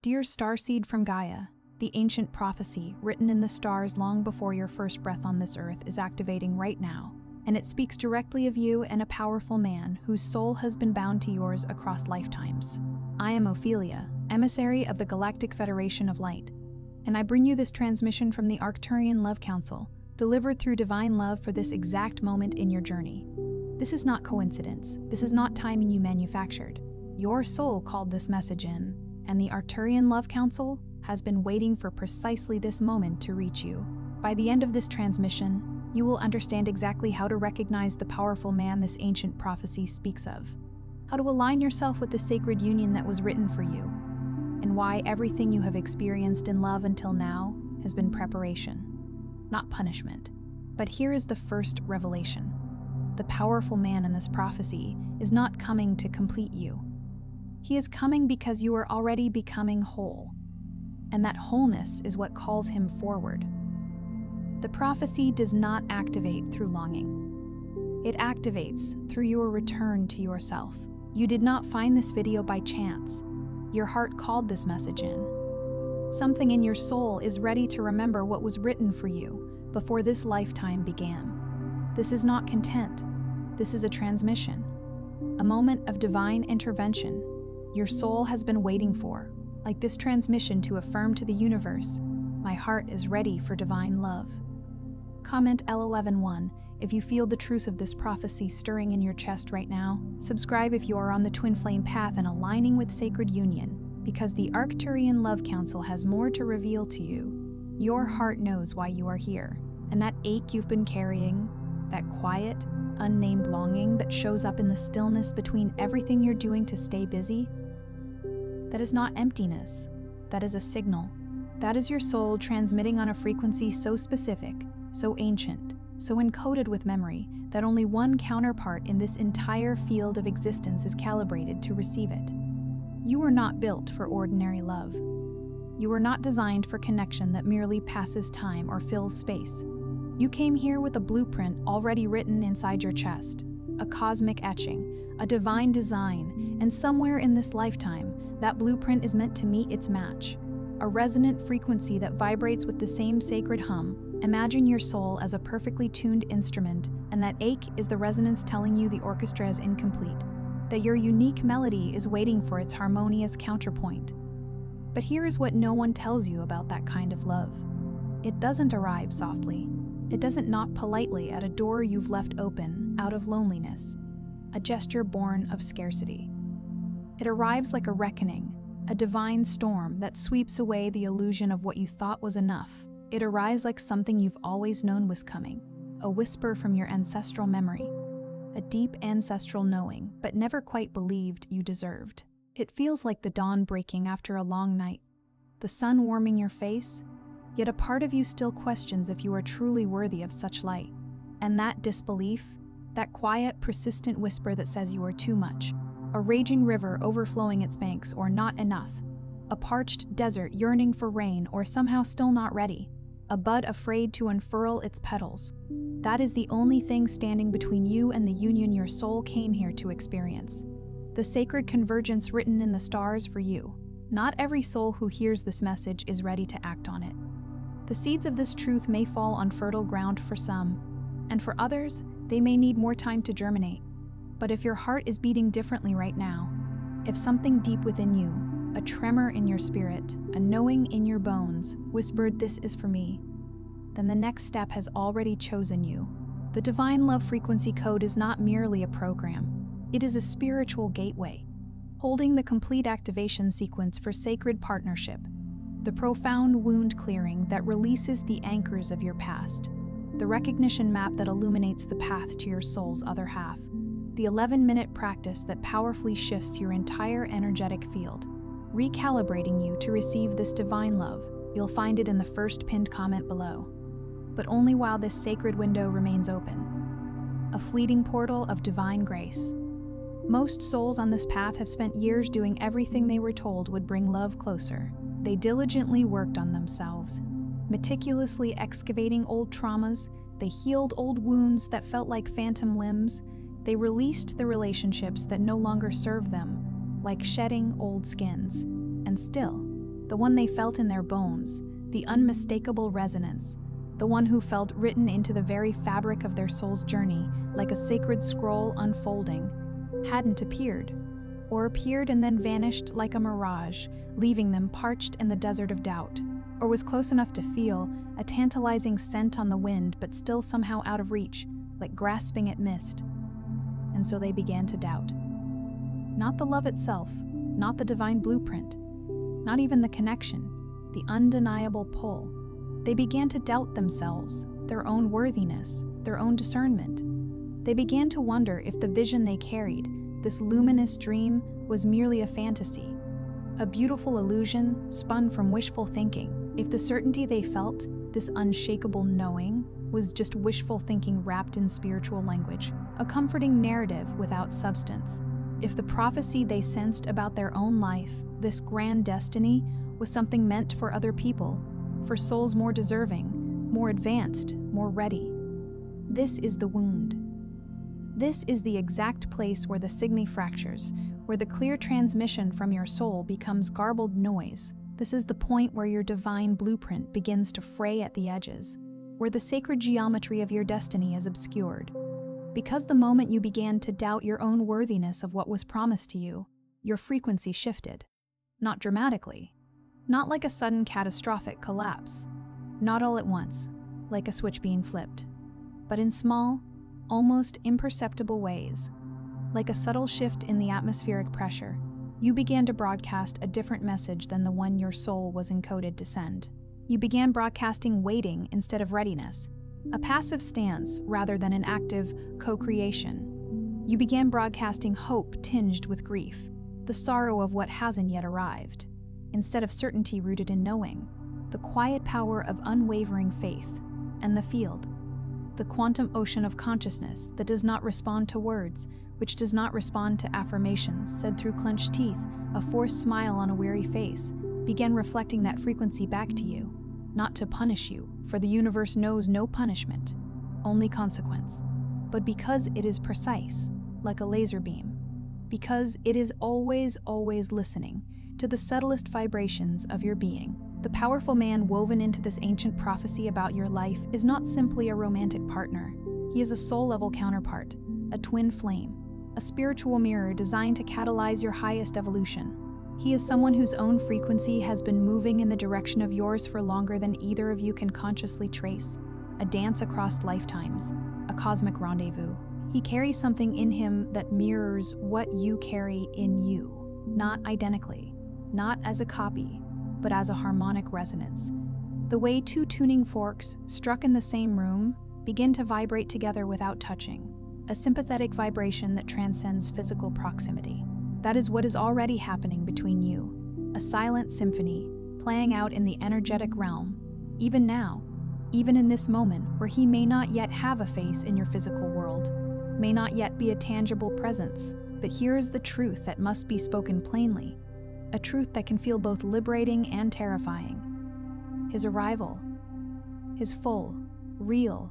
Dear Starseed from Gaia, the ancient prophecy written in the stars long before your first breath on this earth is activating right now, and it speaks directly of you and a powerful man whose soul has been bound to yours across lifetimes. I am Ophelia, emissary of the Galactic Federation of Light, and I bring you this transmission from the Arcturian Council, delivered through divine love for this exact moment in your journey. This is not coincidence. This is not timing you manufactured. Your soul called this message in, and the Arcturian Council has been waiting for precisely this moment to reach you. By the end of this transmission, you will understand exactly how to recognize the powerful man this ancient prophecy speaks of, how to align yourself with the sacred union that was written for you, and why everything you have experienced in love until now has been preparation, not punishment. But here is the first revelation. The powerful man in this prophecy is not coming to complete you. He is coming because you are already becoming whole, and that wholeness is what calls him forward. The prophecy does not activate through longing. It activates through your return to yourself. You did not find this video by chance. Your heart called this message in. Something in your soul is ready to remember what was written for you before this lifetime began. This is not content. This is a transmission, a moment of divine intervention your soul has been waiting for, like this transmission to affirm to the universe, my heart is ready for divine love. Comment L111 if you feel the truth of this prophecy stirring in your chest right now. Subscribe if you are on the twin flame path and aligning with sacred union, because the Arcturian Council has more to reveal to you. Your heart knows why you are here, and that ache you've been carrying, that quiet, unnamed longing that shows up in the stillness between everything you're doing to stay busy, that is not emptiness. That is a signal. That is your soul transmitting on a frequency so specific, so ancient, so encoded with memory that only one counterpart in this entire field of existence is calibrated to receive it. You were not built for ordinary love. You were not designed for connection that merely passes time or fills space. You came here with a blueprint already written inside your chest, a cosmic etching, a divine design, and somewhere in this lifetime, that blueprint is meant to meet its match, a resonant frequency that vibrates with the same sacred hum. Imagine your soul as a perfectly tuned instrument, and that ache is the resonance telling you the orchestra is incomplete, that your unique melody is waiting for its harmonious counterpoint. But here is what no one tells you about that kind of love. It doesn't arrive softly. It doesn't knock politely at a door you've left open out of loneliness, a gesture born of scarcity. It arrives like a reckoning, a divine storm that sweeps away the illusion of what you thought was enough. It arrives like something you've always known was coming, a whisper from your ancestral memory, a deep ancestral knowing, but never quite believed you deserved. It feels like the dawn breaking after a long night, the sun warming your face, yet a part of you still questions if you are truly worthy of such light. And that disbelief, that quiet, persistent whisper that says you are too much, a raging river overflowing its banks or not enough, a parched desert yearning for rain or somehow still not ready, a bud afraid to unfurl its petals. That is the only thing standing between you and the union your soul came here to experience. The sacred convergence written in the stars for you. Not every soul who hears this message is ready to act on it. The seeds of this truth may fall on fertile ground for some, and for others, they may need more time to germinate. But if your heart is beating differently right now, if something deep within you, a tremor in your spirit, a knowing in your bones, whispered this is for me, then the next step has already chosen you. The divine love frequency code is not merely a program. It is a spiritual gateway, holding the complete activation sequence for sacred partnership, the profound wound clearing that releases the anchors of your past, the recognition map that illuminates the path to your soul's other half, the 11-minute practice that powerfully shifts your entire energetic field, recalibrating you to receive this divine love. You'll find it in the first pinned comment below, but only while this sacred window remains open, a fleeting portal of divine grace. Most souls on this path have spent years doing everything they were told would bring love closer. They diligently worked on themselves, meticulously excavating old traumas. They healed old wounds that felt like phantom limbs. They released the relationships that no longer served them, like shedding old skins. And still, the one they felt in their bones, the unmistakable resonance, the one who felt written into the very fabric of their soul's journey like a sacred scroll unfolding, hadn't appeared, or appeared and then vanished like a mirage, leaving them parched in the desert of doubt, or was close enough to feel a tantalizing scent on the wind but still somehow out of reach, like grasping at mist. And so they began to doubt. Not the love itself, not the divine blueprint, not even the connection, the undeniable pull. They began to doubt themselves, their own worthiness, their own discernment. They began to wonder if the vision they carried, this luminous dream, was merely a fantasy, a beautiful illusion spun from wishful thinking, if the certainty they felt, this unshakable knowing, was just wishful thinking wrapped in spiritual language, a comforting narrative without substance. If the prophecy they sensed about their own life, this grand destiny, was something meant for other people, for souls more deserving, more advanced, more ready. This is the wound. This is the exact place where the signy fractures, where the clear transmission from your soul becomes garbled noise. This is the point where your divine blueprint begins to fray at the edges, where the sacred geometry of your destiny is obscured. Because the moment you began to doubt your own worthiness of what was promised to you, your frequency shifted. Not dramatically, not like a sudden catastrophic collapse, not all at once, like a switch being flipped, but in small, almost imperceptible ways. Like a subtle shift in the atmospheric pressure, you began to broadcast a different message than the one your soul was encoded to send. You began broadcasting waiting instead of readiness, a passive stance rather than an active co-creation. You began broadcasting hope tinged with grief, the sorrow of what hasn't yet arrived, instead of certainty rooted in knowing, the quiet power of unwavering faith, and the field, the quantum ocean of consciousness that does not respond to words, which does not respond to affirmations said through clenched teeth, a forced smile on a weary face, began reflecting that frequency back to you, not to punish you, for the universe knows no punishment, only consequence, but because it is precise, like a laser beam, because it is always, always listening to the subtlest vibrations of your being. The powerful man woven into this ancient prophecy about your life is not simply a romantic partner. He is a soul-level counterpart, a twin flame, a spiritual mirror designed to catalyze your highest evolution. He is someone whose own frequency has been moving in the direction of yours for longer than either of you can consciously trace, a dance across lifetimes, a cosmic rendezvous. He carries something in him that mirrors what you carry in you, not identically, not as a copy, but as a harmonic resonance. The way two tuning forks, struck in the same room, begin to vibrate together without touching, a sympathetic vibration that transcends physical proximity. That is what is already happening between you, a silent symphony playing out in the energetic realm, even now, even in this moment where he may not yet have a face in your physical world, may not yet be a tangible presence, but here is the truth that must be spoken plainly, a truth that can feel both liberating and terrifying. His arrival, his full, real,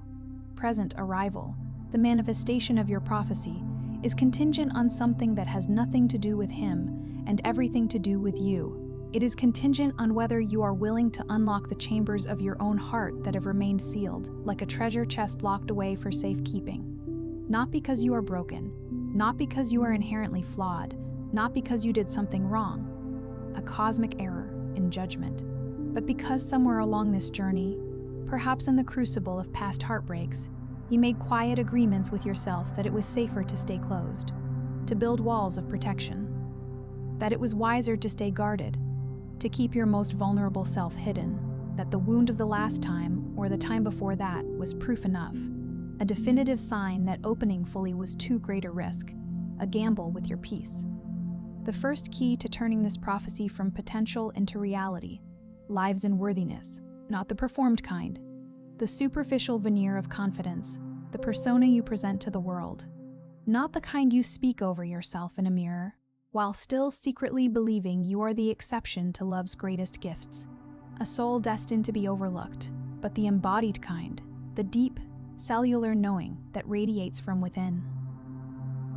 present arrival, the manifestation of your prophecy, is contingent on something that has nothing to do with him and everything to do with you. It is contingent on whether you are willing to unlock the chambers of your own heart that have remained sealed, like a treasure chest locked away for safekeeping. Not because you are broken, not because you are inherently flawed, not because you did something wrong, a cosmic error in judgment, but because somewhere along this journey, perhaps in the crucible of past heartbreaks, you made quiet agreements with yourself that it was safer to stay closed, to build walls of protection, that it was wiser to stay guarded, to keep your most vulnerable self hidden, that the wound of the last time or the time before that was proof enough, a definitive sign that opening fully was too great a risk, a gamble with your peace. The first key to turning this prophecy from potential into reality lies in worthiness, not the performed kind, the superficial veneer of confidence, the persona you present to the world, not the kind you speak over yourself in a mirror, while still secretly believing you are the exception to love's greatest gifts, a soul destined to be overlooked, but the embodied kind, the deep, cellular knowing that radiates from within.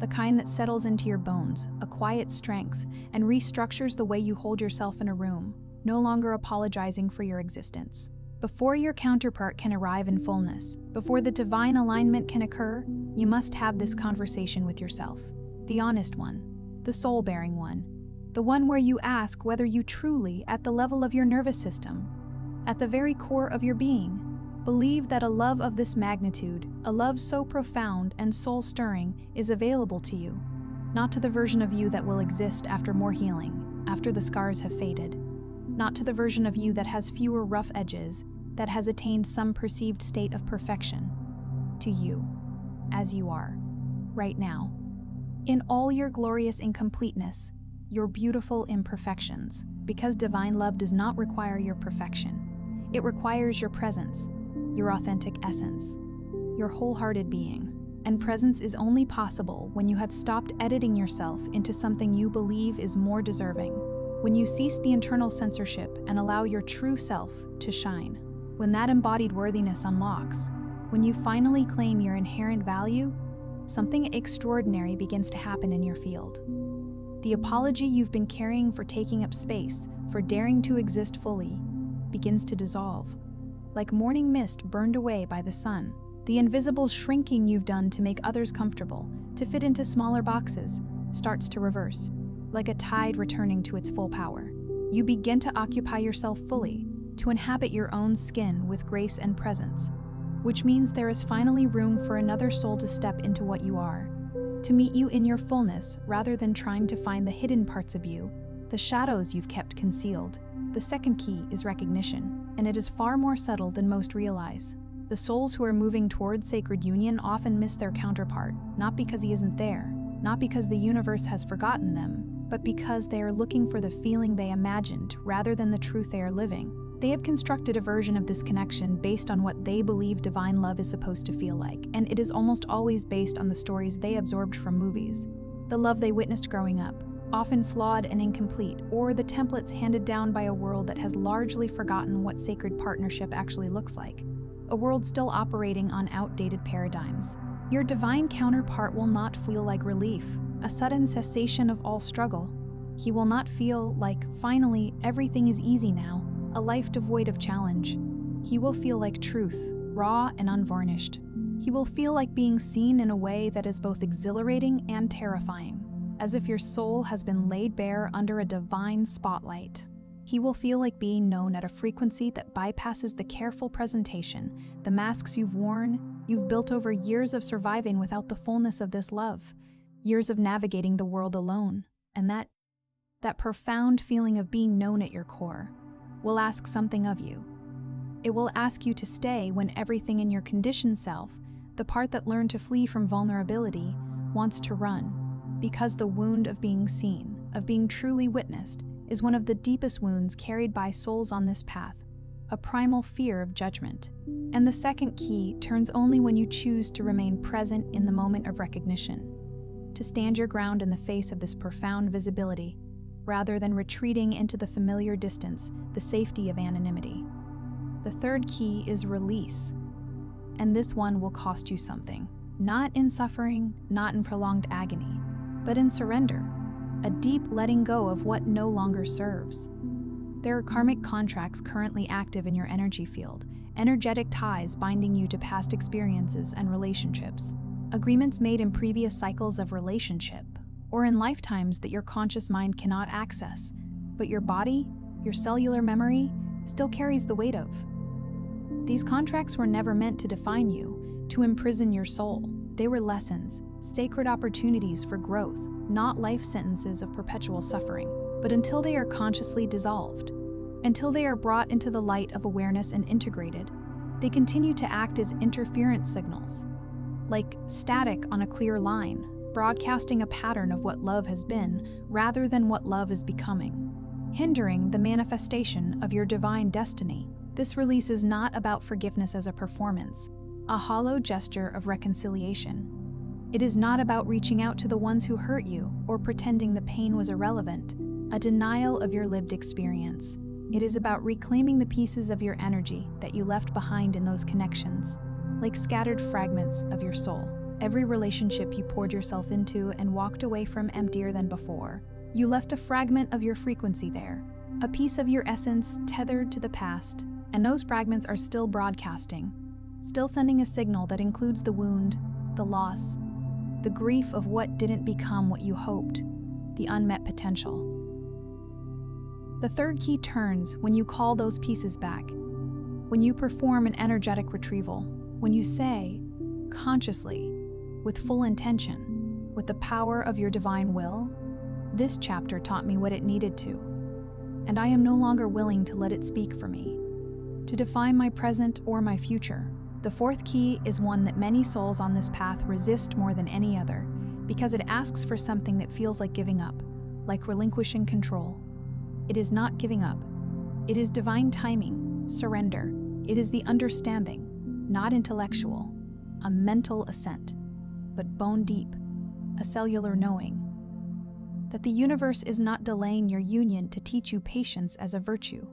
The kind that settles into your bones, a quiet strength, and restructures the way you hold yourself in a room, no longer apologizing for your existence. Before your counterpart can arrive in fullness, before the divine alignment can occur, you must have this conversation with yourself. The honest one, the soul-bearing one, the one where you ask whether you truly, at the level of your nervous system, at the very core of your being, believe that a love of this magnitude, a love so profound and soul-stirring, is available to you, not to the version of you that will exist after more healing, after the scars have faded, not to the version of you that has fewer rough edges, that has attained some perceived state of perfection, to you, as you are, right now, in all your glorious incompleteness, your beautiful imperfections, because divine love does not require your perfection. It requires your presence, your authentic essence, your wholehearted being. And presence is only possible when you had stopped editing yourself into something you believe is more deserving, when you cease the internal censorship and allow your true self to shine. When that embodied worthiness unlocks, when you finally claim your inherent value, something extraordinary begins to happen in your field. The apology you've been carrying for taking up space, for daring to exist fully, begins to dissolve. Like morning mist burned away by the sun, the invisible shrinking you've done to make others comfortable, to fit into smaller boxes, starts to reverse, like a tide returning to its full power. You begin to occupy yourself fully, to inhabit your own skin with grace and presence, which means there is finally room for another soul to step into what you are, to meet you in your fullness rather than trying to find the hidden parts of you, the shadows you've kept concealed. The second key is recognition, and it is far more subtle than most realize. The souls who are moving towards sacred union often miss their counterpart, not because he isn't there, not because the universe has forgotten them, but because they are looking for the feeling they imagined rather than the truth they are living. They have constructed a version of this connection based on what they believe divine love is supposed to feel like, and it is almost always based on the stories they absorbed from movies, the love they witnessed growing up, often flawed and incomplete, or the templates handed down by a world that has largely forgotten what sacred partnership actually looks like, a world still operating on outdated paradigms. Your divine counterpart will not feel like relief, a sudden cessation of all struggle. He will not feel like, finally, everything is easy now, a life devoid of challenge. He will feel like truth, raw and unvarnished. He will feel like being seen in a way that is both exhilarating and terrifying, as if your soul has been laid bare under a divine spotlight. He will feel like being known at a frequency that bypasses the careful presentation, the masks you've worn, you've built over years of surviving without the fullness of this love, years of navigating the world alone, and that profound feeling of being known at your core will ask something of you. It will ask you to stay when everything in your conditioned self, the part that learned to flee from vulnerability, wants to run, because the wound of being seen, of being truly witnessed, is one of the deepest wounds carried by souls on this path, a primal fear of judgment. And the second key turns only when you choose to remain present in the moment of recognition, to stand your ground in the face of this profound visibility, rather than retreating into the familiar distance, the safety of anonymity. The third key is release, and this one will cost you something, not in suffering, not in prolonged agony, but in surrender, a deep letting go of what no longer serves. There are karmic contracts currently active in your energy field, energetic ties binding you to past experiences and relationships, agreements made in previous cycles of relationship, or in lifetimes that your conscious mind cannot access, but your body, your cellular memory, still carries the weight of. These contracts were never meant to define you, to imprison your soul. They were lessons, sacred opportunities for growth, not life sentences of perpetual suffering. But until they are consciously dissolved, until they are brought into the light of awareness and integrated, they continue to act as interference signals, like static on a clear line, broadcasting a pattern of what love has been rather than what love is becoming, hindering the manifestation of your divine destiny. This release is not about forgiveness as a performance, a hollow gesture of reconciliation. It is not about reaching out to the ones who hurt you or pretending the pain was irrelevant, a denial of your lived experience. It is about reclaiming the pieces of your energy that you left behind in those connections, like scattered fragments of your soul. Every relationship you poured yourself into and walked away from emptier than before. You left a fragment of your frequency there, a piece of your essence tethered to the past, and those fragments are still broadcasting, still sending a signal that includes the wound, the loss, the grief of what didn't become what you hoped, the unmet potential. The third key turns when you call those pieces back, when you perform an energetic retrieval, when you say, consciously, with full intention, with the power of your divine will, "This chapter taught me what it needed to, and I am no longer willing to let it speak for me, to define my present or my future." The fourth key is one that many souls on this path resist more than any other, because it asks for something that feels like giving up, like relinquishing control. It is not giving up. It is divine timing, surrender. It is the understanding, not intellectual, a mental assent, but bone deep, a cellular knowing, that the universe is not delaying your union to teach you patience as a virtue,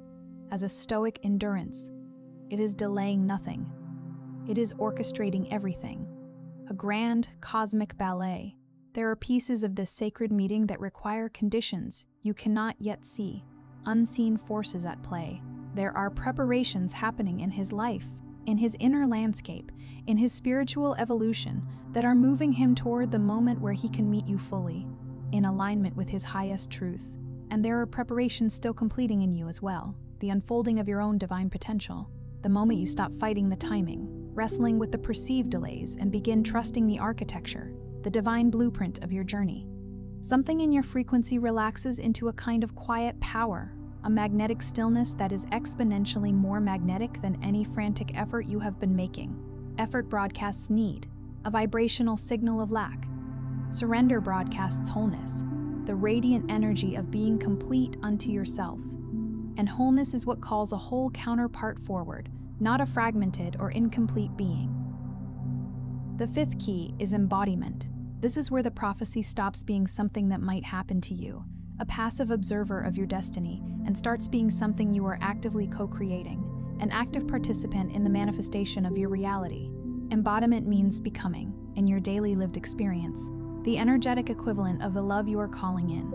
as a stoic endurance. It is delaying nothing. It is orchestrating everything, a grand cosmic ballet. There are pieces of this sacred meeting that require conditions you cannot yet see, unseen forces at play. There are preparations happening in his life, in his inner landscape, in his spiritual evolution that are moving him toward the moment where he can meet you fully, in alignment with his highest truth. And there are preparations still completing in you as well, the unfolding of your own divine potential, the moment you stop fighting the timing, wrestling with the perceived delays, and begin trusting the architecture, the divine blueprint of your journey. Something in your frequency relaxes into a kind of quiet power, a magnetic stillness that is exponentially more magnetic than any frantic effort you have been making. Effort broadcasts need, a vibrational signal of lack. Surrender broadcasts wholeness, the radiant energy of being complete unto yourself. And wholeness is what calls a whole counterpart forward, not a fragmented or incomplete being. The fifth key is embodiment. This is where the prophecy stops being something that might happen to you, a passive observer of your destiny, and starts being something you are actively co-creating, an active participant in the manifestation of your reality. Embodiment means becoming, in your daily lived experience, the energetic equivalent of the love you are calling in.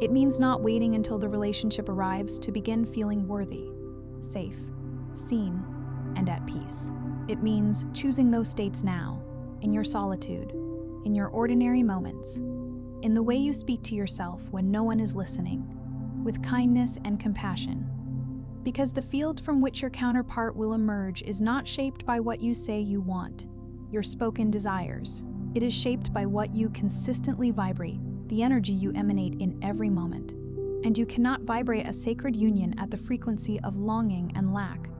It means not waiting until the relationship arrives to begin feeling worthy, safe, seen, and at peace. It means choosing those states now, in your solitude, in your ordinary moments, in the way you speak to yourself when no one is listening, with kindness and compassion. Because the field from which your counterpart will emerge is not shaped by what you say you want, your spoken desires. It is shaped by what you consistently vibrate, the energy you emanate in every moment. And you cannot vibrate a sacred union at the frequency of longing and lack.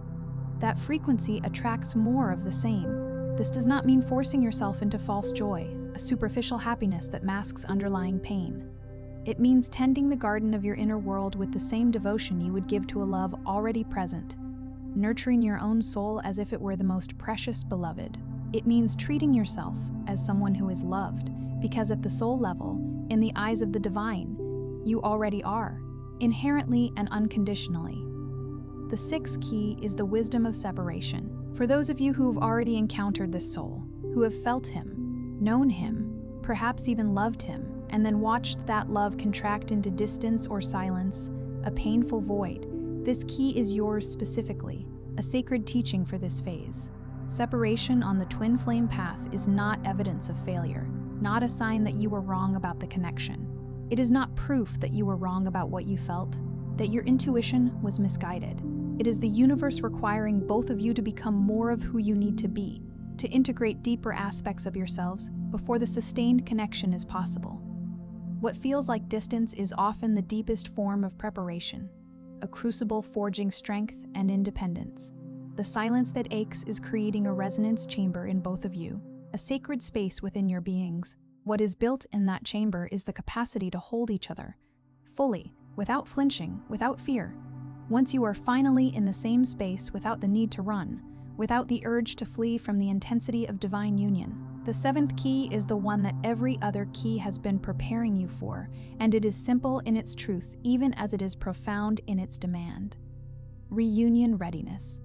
That frequency attracts more of the same. This does not mean forcing yourself into false joy, a superficial happiness that masks underlying pain. It means tending the garden of your inner world with the same devotion you would give to a love already present, nurturing your own soul as if it were the most precious beloved. It means treating yourself as someone who is loved, because at the soul level, in the eyes of the divine, you already are, inherently and unconditionally. The sixth key is the wisdom of separation. For those of you who have already encountered this soul, who have felt him, known him, perhaps even loved him, and then watched that love contract into distance or silence, a painful void, this key is yours specifically, a sacred teaching for this phase. Separation on the twin flame path is not evidence of failure, not a sign that you were wrong about the connection. It is not proof that you were wrong about what you felt, that your intuition was misguided. It is the universe requiring both of you to become more of who you need to be, to integrate deeper aspects of yourselves before the sustained connection is possible. What feels like distance is often the deepest form of preparation, a crucible forging strength and independence. The silence that aches is creating a resonance chamber in both of you, a sacred space within your beings. What is built in that chamber is the capacity to hold each other, fully, without flinching, without fear. Once you are finally in the same space without the need to run, without the urge to flee from the intensity of divine union. The seventh key is the one that every other key has been preparing you for, and it is simple in its truth, even as it is profound in its demand. Reunion readiness.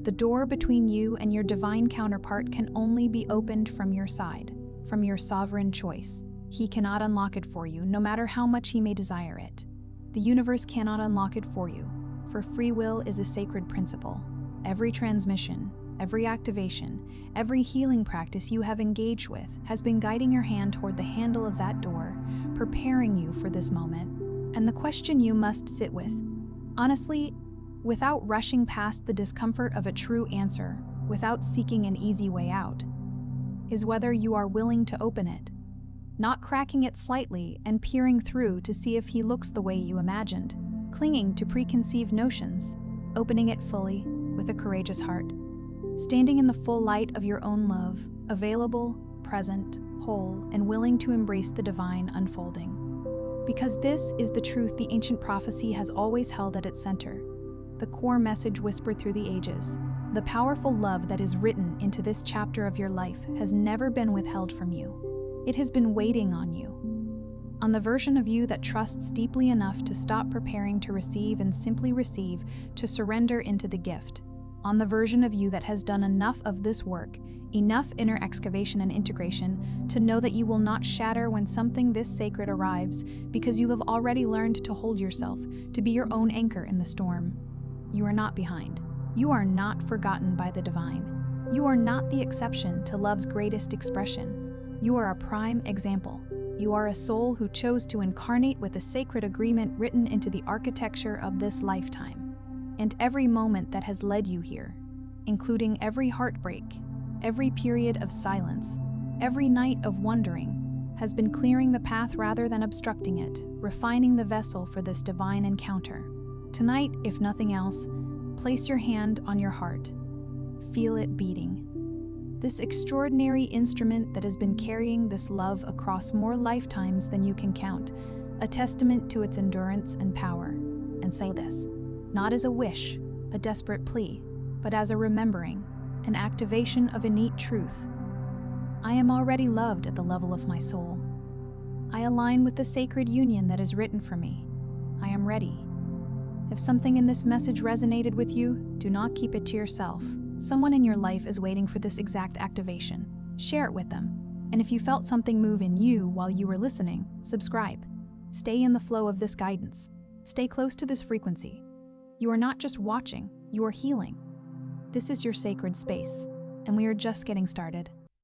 The door between you and your divine counterpart can only be opened from your side, from your sovereign choice. He cannot unlock it for you, no matter how much he may desire it. The universe cannot unlock it for you, for free will is a sacred principle. Every transmission, every activation, every healing practice you have engaged with has been guiding your hand toward the handle of that door, preparing you for this moment. And the question you must sit with, honestly, without rushing past the discomfort of a true answer, without seeking an easy way out, is whether you are willing to open it, not cracking it slightly and peering through to see if he looks the way you imagined, clinging to preconceived notions, opening it fully with a courageous heart, standing in the full light of your own love, available, present, whole, and willing to embrace the divine unfolding. Because this is the truth the ancient prophecy has always held at its center, the core message whispered through the ages. The powerful love that is written into this chapter of your life has never been withheld from you. It has been waiting on you. On the version of you that trusts deeply enough to stop preparing to receive and simply receive, to surrender into the gift. On the version of you that has done enough of this work, enough inner excavation and integration, to know that you will not shatter when something this sacred arrives, because you have already learned to hold yourself, to be your own anchor in the storm. You are not behind. You are not forgotten by the divine. You are not the exception to love's greatest expression. You are a prime example. You are a soul who chose to incarnate with a sacred agreement written into the architecture of this lifetime. And every moment that has led you here, including every heartbreak, every period of silence, every night of wondering, has been clearing the path rather than obstructing it, refining the vessel for this divine encounter. Tonight, if nothing else, place your hand on your heart. Feel it beating. This extraordinary instrument that has been carrying this love across more lifetimes than you can count, a testament to its endurance and power. And say this, not as a wish, a desperate plea, but as a remembering, an activation of innate truth. I am already loved at the level of my soul. I align with the sacred union that is written for me. I am ready. If something in this message resonated with you, do not keep it to yourself. Someone in your life is waiting for this exact activation. Share it with them. And if you felt something move in you while you were listening, subscribe. Stay in the flow of this guidance. Stay close to this frequency. You are not just watching, you are healing. This is your sacred space, and we are just getting started.